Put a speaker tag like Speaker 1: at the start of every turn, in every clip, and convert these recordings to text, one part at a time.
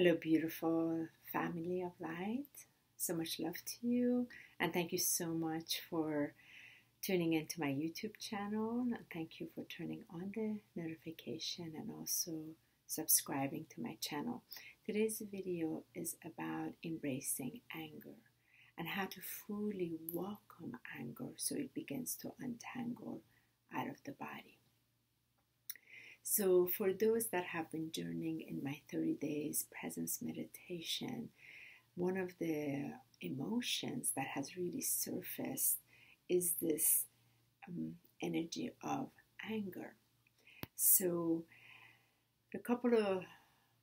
Speaker 1: Hello, beautiful family of light. So much love to you. And thank you so much for tuning into my YouTube channel. And thank you for turning on the notification and also subscribing to my channel. Today's video is about embracing anger and how to fully welcome anger so it begins to untangle out of the body. So for those that have been journeying in my 30 days presence meditation, one of the emotions that has really surfaced is this energy of anger. So a couple of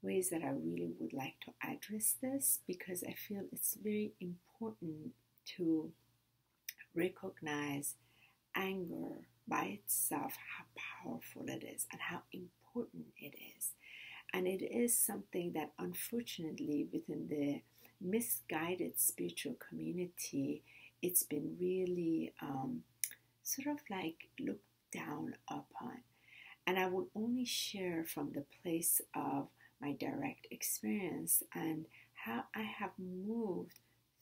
Speaker 1: ways that I really would like to address this, because I feel it's very important to recognize anger by itself, how powerful it is and how important it is. And it is something that unfortunately within the misguided spiritual community, it's been really sort of like looked down upon. And I will only share from the place of my direct experience and how I have moved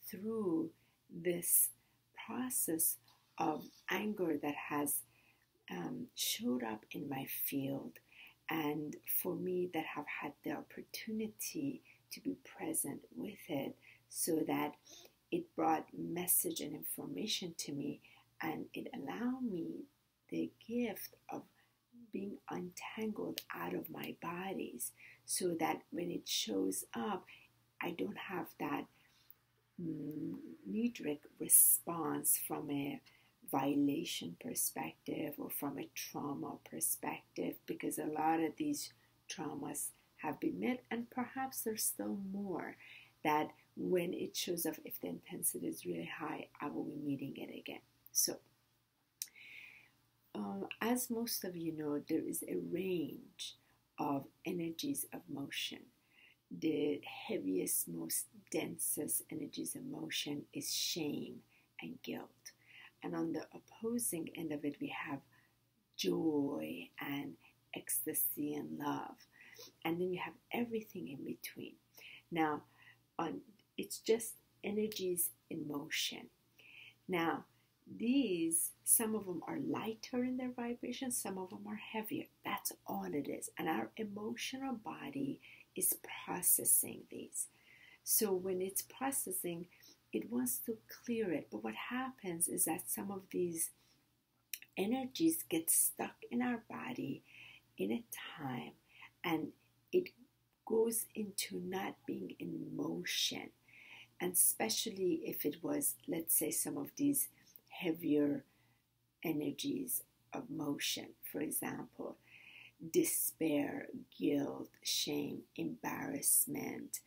Speaker 1: through this process of anger that has showed up in my field, and for me that have had the opportunity to be present with it, so that it brought message and information to me, and it allowed me the gift of being untangled out of my bodies, so that when it shows up, I don't have that knee-jerk response from a violation perspective or from a trauma perspective, because a lot of these traumas have been met, and perhaps there's still more that when it shows up, if the intensity is really high, I will be meeting it again. So as most of you know, there is a range of energies of motion. The heaviest, most densest energies of motion is shame and guilt. And on the opposing end of it, we have joy and ecstasy and love. And then you have everything in between. Now, it's just energies in motion. Now, these, some of them are lighter in their vibration, some of them are heavier. That's all it is. And our emotional body is processing these. So when it's processing, it wants to clear it. But what happens is that some of these energies get stuck in our body in a time, and it goes into not being in motion. And especially if it was, let's say, some of these heavier energies of motion, for example, despair, guilt, shame, embarrassment,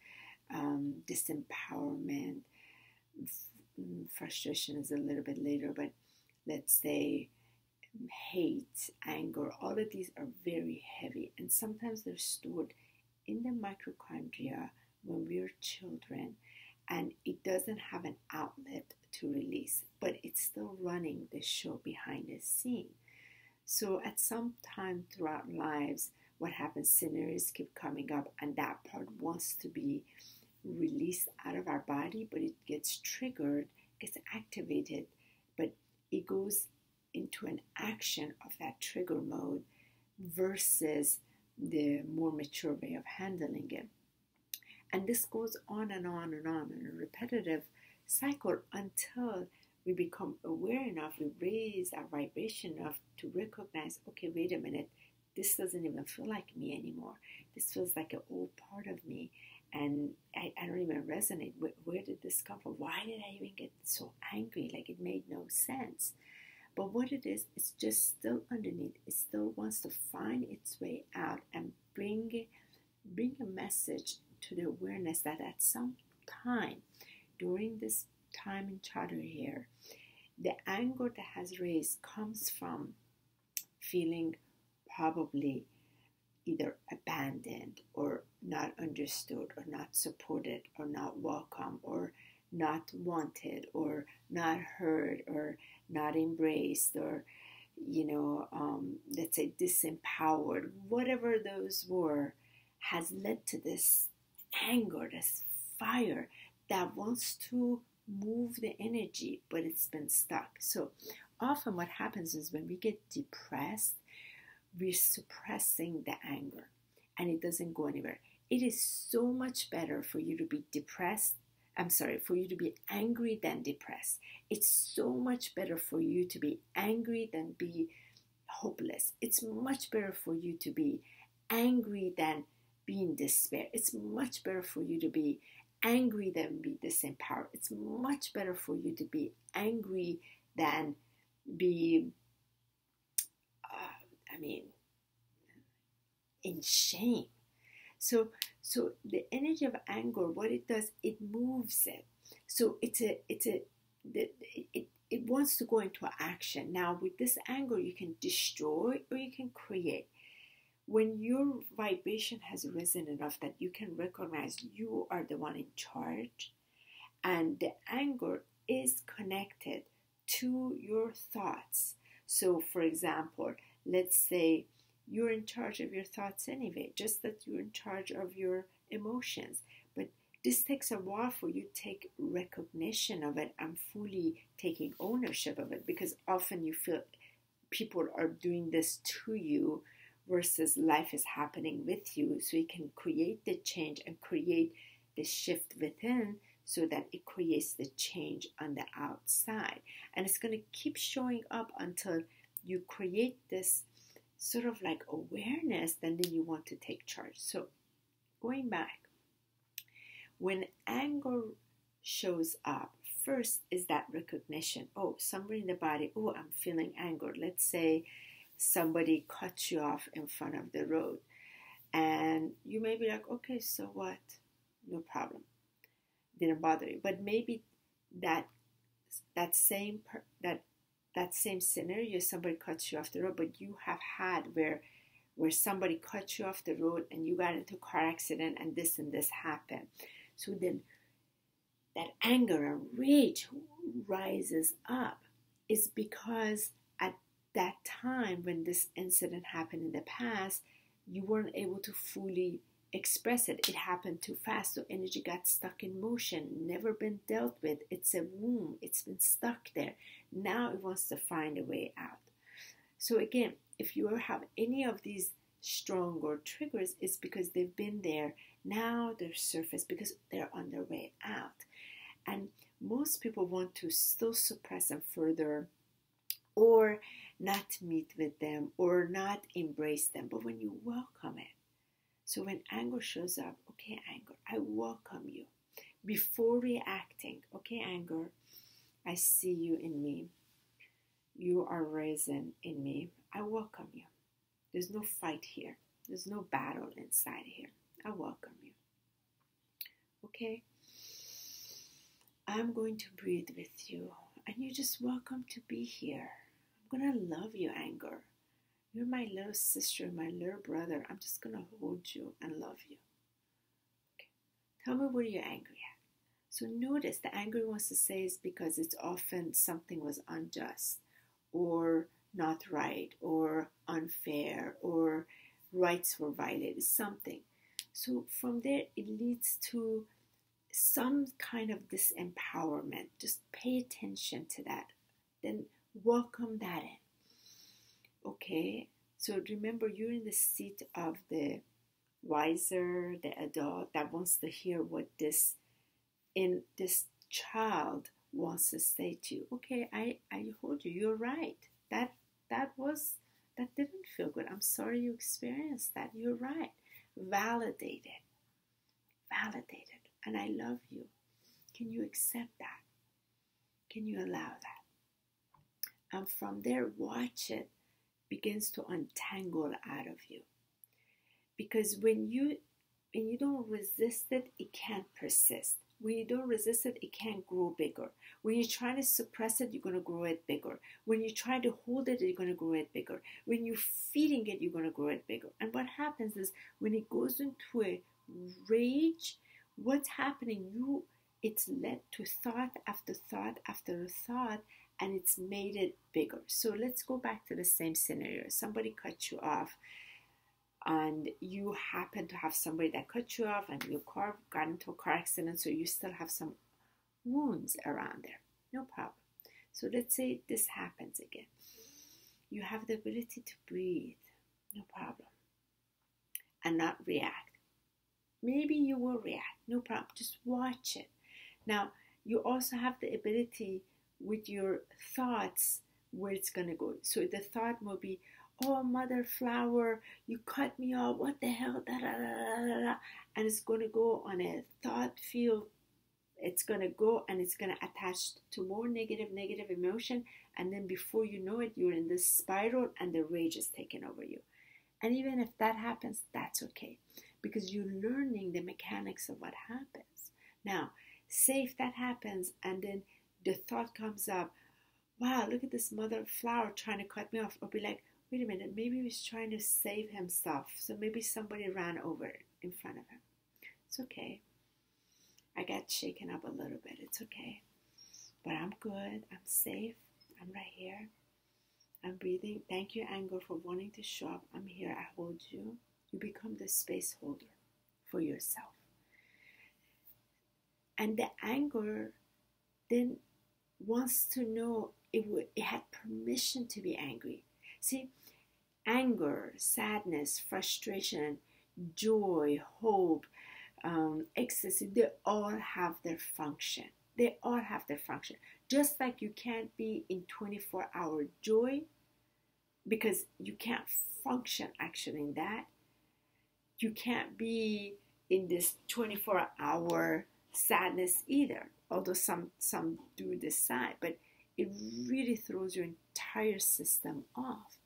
Speaker 1: disempowerment. Frustration is a little bit later, but let's say hate, anger, all of these are very heavy, and sometimes they're stored in the mitochondria when we're children, and it doesn't have an outlet to release, but it's still running the show behind the scene. So at some time throughout lives, what happens, scenarios keep coming up, and that part wants to be released out of our body, but it gets triggered, gets activated, but it goes into an action of that trigger mode versus the more mature way of handling it. And this goes on and on and on in a repetitive cycle until we become aware enough, we raise our vibration enough to recognize, okay, wait a minute, this doesn't even feel like me anymore. This feels like an old part of me, and I don't even resonate. Where did this come from? Why did I even get so angry? Like, it made no sense. But what it is, it's just still underneath. It still wants to find its way out and bring a message to the awareness that at some time during this time in charter here, the anger that has raised comes from feeling probably either abandoned or not understood or not supported or not welcome or not wanted or not heard or not embraced, or let's say disempowered, whatever those were, has led to this anger, this fire that wants to move the energy, but it's been stuck. So often what happens is when we get depressed, we're suppressing the anger and it doesn't go anywhere. It is so much better for you to be for you to be angry than depressed. It's so much better for you to be angry than be hopeless. It's much better for you to be angry than be in despair. It's much better for you to be angry than be disempowered. It's much better for you to be angry than be, in shame. So the energy of anger, what it does, it moves it. So it wants to go into action. Now with this anger, you can destroy or you can create. When your vibration has risen enough that you can recognize you are the one in charge, and the anger is connected to your thoughts. So for example, let's say you're in charge of your thoughts anyway, just that you're in charge of your emotions. But this takes a while for you to take recognition of it and fully taking ownership of it, because often you feel people are doing this to you versus life is happening with you. So you can create the change and create the shift within so that it creates the change on the outside. And it's going to keep showing up until you create this sort of like awareness, then you want to take charge. So going back, when anger shows up, first is that recognition. Oh, somebody in the body, oh, I'm feeling anger. Let's say somebody cuts you off in front of the road and you may be like, okay, so what? No problem. Didn't bother you. But maybe that same scenario, somebody cuts you off the road, but you have had where somebody cut you off the road and you got into a car accident and this happened. So then that anger and rage rises up. Is because at that time when this incident happened in the past, you weren't able to fully express it. It happened too fast, so energy got stuck in motion, never been dealt with. It's a wound, it's been stuck there. Now it wants to find a way out. So again, if you have any of these stronger triggers, it's because they've been there. Now they're surfaced because they're on their way out. And most people want to still suppress them further, or not meet with them, or not embrace them. But when you welcome it, so when anger shows up, okay, anger, I welcome you. Before reacting, okay, anger, I see you in me. You are risen in me. I welcome you. There's no fight here. There's no battle inside here. I welcome you. Okay? I'm going to breathe with you, and you're just welcome to be here. I'm going to love you, anger. You're my little sister, my little brother. I'm just going to hold you and love you. Okay. Tell me where you're angry at. So notice the anger wants to say is because it's often something was unjust or not right or unfair or rights were violated, something. So from there, it leads to some kind of disempowerment. Just pay attention to that. Then welcome that in. Okay, so remember, you're in the seat of the wiser, the adult that wants to hear what this child wants to say to you. Okay, I hold you. You're right. That didn't feel good. I'm sorry you experienced that. You're right. Validate it. And I love you. Can you accept that? Can you allow that? And from there, watch it begins to untangle out of you. Because when you don't resist it, it can't persist. When you don't resist it, it can't grow bigger. When you try to suppress it, you're going to grow it bigger. When you try to hold it, you're going to grow it bigger. When you're feeding it, you're going to grow it bigger. And what happens is when it goes into a rage, what's happening? It's led to thought after thought after thought, and it's made it bigger. So let's go back to the same scenario. Somebody cut you off and you happen to have somebody that cut you off and your car got into a car accident, so you still have some wounds around there. No problem. So let's say this happens again. You have the ability to breathe, no problem, and not react. Maybe you will react, no problem. Just watch it. Now, you also have the ability with your thoughts where it's going to go. So the thought will be, oh, mother flower, you cut me off, what the hell, da, da, da, da, da. And it's going to go on a thought field. It's going to go and it's going to attach to more negative emotion. And then before you know it, you're in this spiral and the rage is taking over you. And even if that happens, that's okay, because you're learning the mechanics of what happens. Now, say if that happens and then the thought comes up, wow, look at this mother flower trying to cut me off. Or be like, wait a minute, maybe he's trying to save himself. So maybe somebody ran over in front of him. It's okay. I got shaken up a little bit. It's okay. But I'm good. I'm safe. I'm right here. I'm breathing. Thank you, anger, for wanting to show up. I'm here. I hold you. You become the space holder for yourself. And the anger then wants to know it had permission to be angry. See, anger, sadness, frustration, joy, hope, ecstasy, they all have their function. They all have their function. Just like you can't be in 24-hour joy because you can't function actually in that. You can't be in this 24-hour sadness either, although some do decide, but it really throws your entire system off.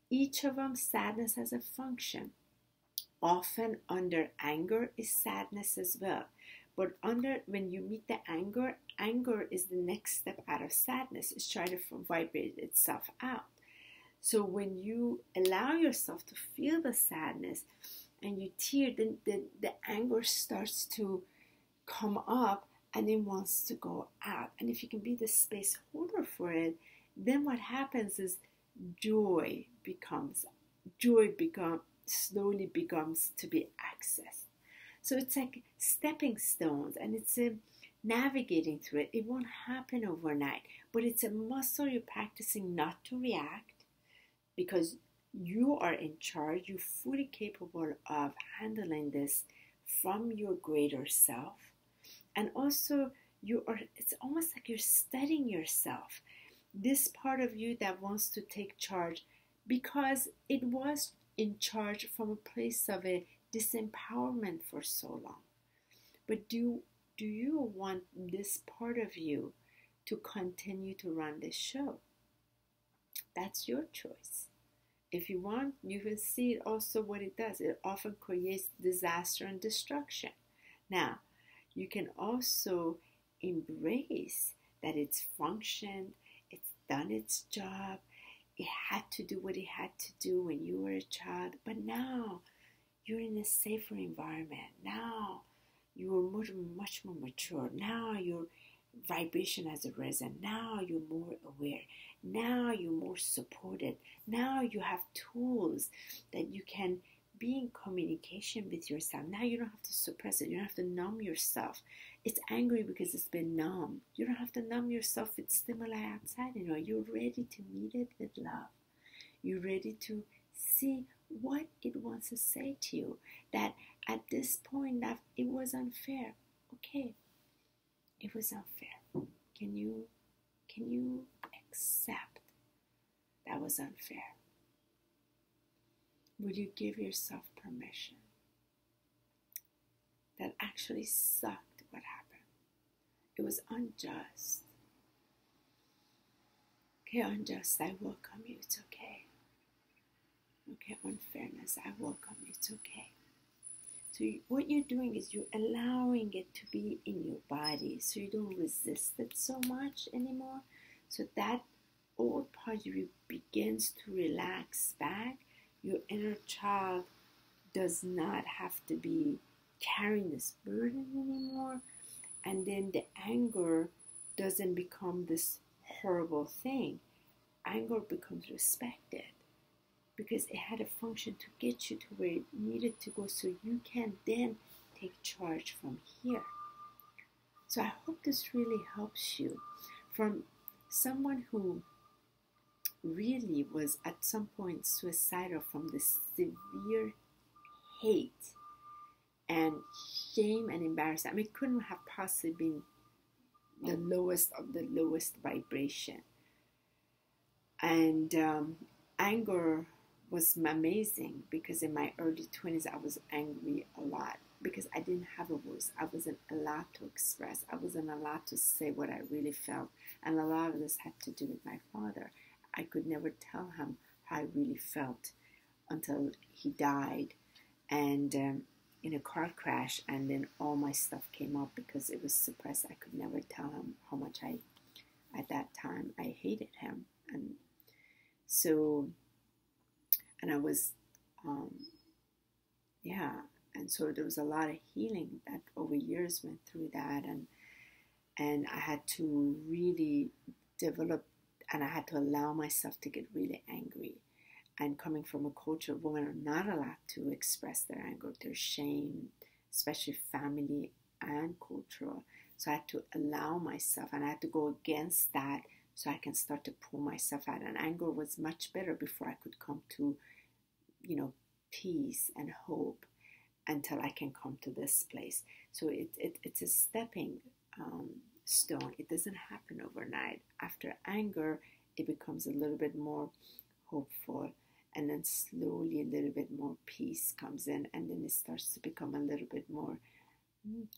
Speaker 1: Each of them, sadness has a function. Often under anger is sadness as well. But when you meet the anger is the next step out of sadness. It's trying to vibrate itself out. So when you allow yourself to feel the sadness and you tear, then the anger starts to come up and it wants to go out. And if you can be the space holder for it, then what happens is joy slowly becomes to be accessed. So it's like stepping stones, and it's navigating through it. It won't happen overnight, but it's a muscle you're practicing not to react, because you are in charge. You're fully capable of handling this from your greater self. And also it's almost like you're studying yourself, this part of you that wants to take charge, because it was in charge from a place of a disempowerment for so long. But do you want this part of you to continue to run this show? That's your choice. If you want, you will see it also what it does. It often creates disaster and destruction. Now, you can also embrace that it's functioned, it's done its job, it had to do what it had to do when you were a child, but now you're in a safer environment. Now you are much more mature. Now your vibration has arisen. Now you're more aware. Now you're more supported. Now you have tools that you can be in communication with yourself. Now you don't have to suppress it. You don't have to numb yourself. It's angry because it's been numb. You don't have to numb yourself with stimuli outside anymore. You're ready to meet it with love. You're ready to see what it wants to say to you. That at this point, that it was unfair. Okay, it was unfair. Can you accept that was unfair? Would you give yourself permission? That actually sucked what happened. It was unjust. Okay, unjust, I welcome you, it's okay. Okay, unfairness, I welcome you, it's okay. So what you're doing is you're allowing it to be in your body, so you don't resist it so much anymore. So that old part of you begins to relax back. Your inner child does not have to be carrying this burden anymore. And then the anger doesn't become this horrible thing. Anger becomes respected because it had a function to get you to where it needed to go so you can then take charge from here. So I hope this really helps you. From someone who really was at some point suicidal from the severe hate and shame and embarrassment. I mean, it couldn't have possibly been the lowest of the lowest vibration. And anger was amazing, because in my early 20s I was angry a lot because I didn't have a voice. I wasn't allowed to express. I wasn't allowed to say what I really felt. And a lot of this had to do with my father. I could never tell him how I really felt until he died, and in a car crash, and then all my stuff came up because it was suppressed. I could never tell him how much at that time, I hated him. And so, and I was, and so there was a lot of healing that over years went through that, and I had to really develop, and I had to allow myself to get really angry. And coming from a culture, women are not allowed to express their anger, their shame, especially family and cultural. So I had to allow myself, and I had to go against that so I can start to pull myself out. And anger was much better before I could come to, peace and hope, until I can come to this place. So it's a stepping stone. It doesn't happen overnight. After anger, it becomes a little bit more hopeful, and then slowly a little bit more peace comes in, and then it starts to become a little bit more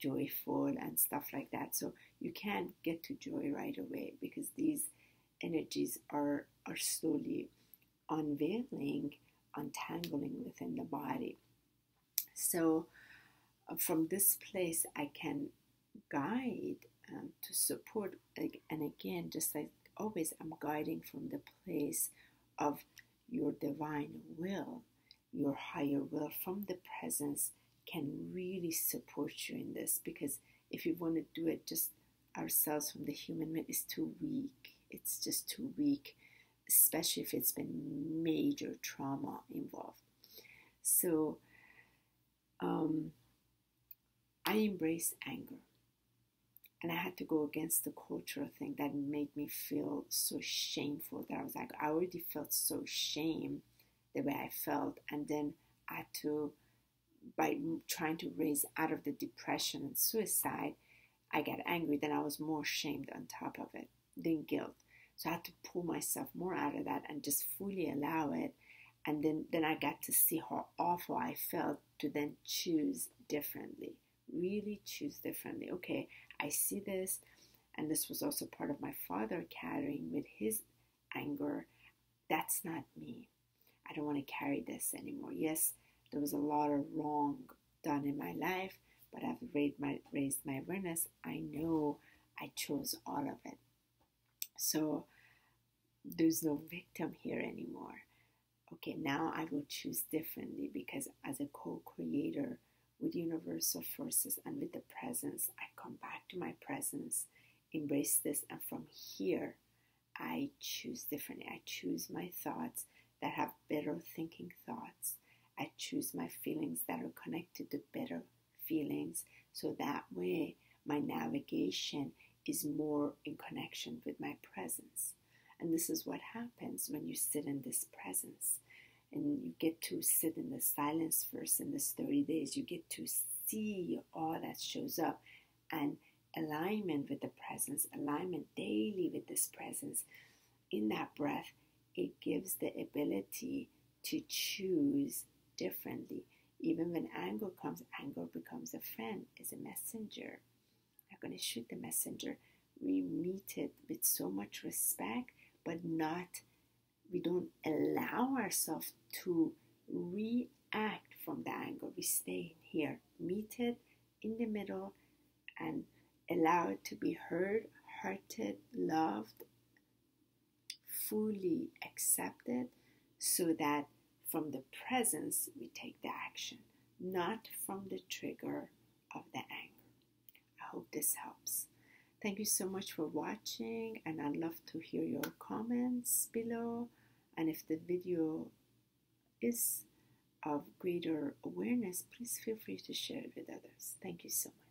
Speaker 1: joyful and stuff like that. So you can't get to joy right away, because these energies are slowly unveiling, untangling within the body. So from this place, I can guide to support, and again, just like always, I'm guiding from the place of your divine will, your higher will from the presence can really support you in this. Because if you want to do it just ourselves from the human mind, it's too weak. It's just too weak, especially if it's been major trauma involved. So I embrace anger. And I had to go against the cultural thing that made me feel so shameful, that I was like, I already felt so shame the way I felt. And then I had to, by trying to raise out of the depression and suicide, I got angry. Then I was more shamed on top of it, then guilt. So I had to pull myself more out of that and just fully allow it. And then I got to see how awful I felt, to then choose differently, really choose differently. Okay, I see this, and this was also part of my father carrying with his anger. That's not me. I don't want to carry this anymore. Yes, there was a lot of wrong done in my life, but I've raised my awareness. I know I chose all of it. So there's no victim here anymore. Okay, now I will choose differently, because as a co-creator with universal forces and with the presence, I come back to my presence, embrace this, and from here, I choose differently. I choose my thoughts that have better thinking thoughts. I choose my feelings that are connected to better feelings, so that way my navigation is more in connection with my presence. And this is what happens when you sit in this presence. And you get to sit in the silence first in this 30 days. You get to see all that shows up, and alignment with the presence, alignment daily with this presence. In that breath, it gives the ability to choose differently. Even when anger comes, anger becomes a friend, is a messenger. Not going to shoot the messenger. We meet it with so much respect, but we don't allow ourselves to react from the anger. We stay here, meet it in the middle, and allow it to be heard, hearted, loved, fully accepted, so that from the presence we take the action, not from the trigger of the anger. I hope this helps. Thank you so much for watching, and I'd love to hear your comments below. And if the video is of greater awareness, please feel free to share it with others. Thank you so much.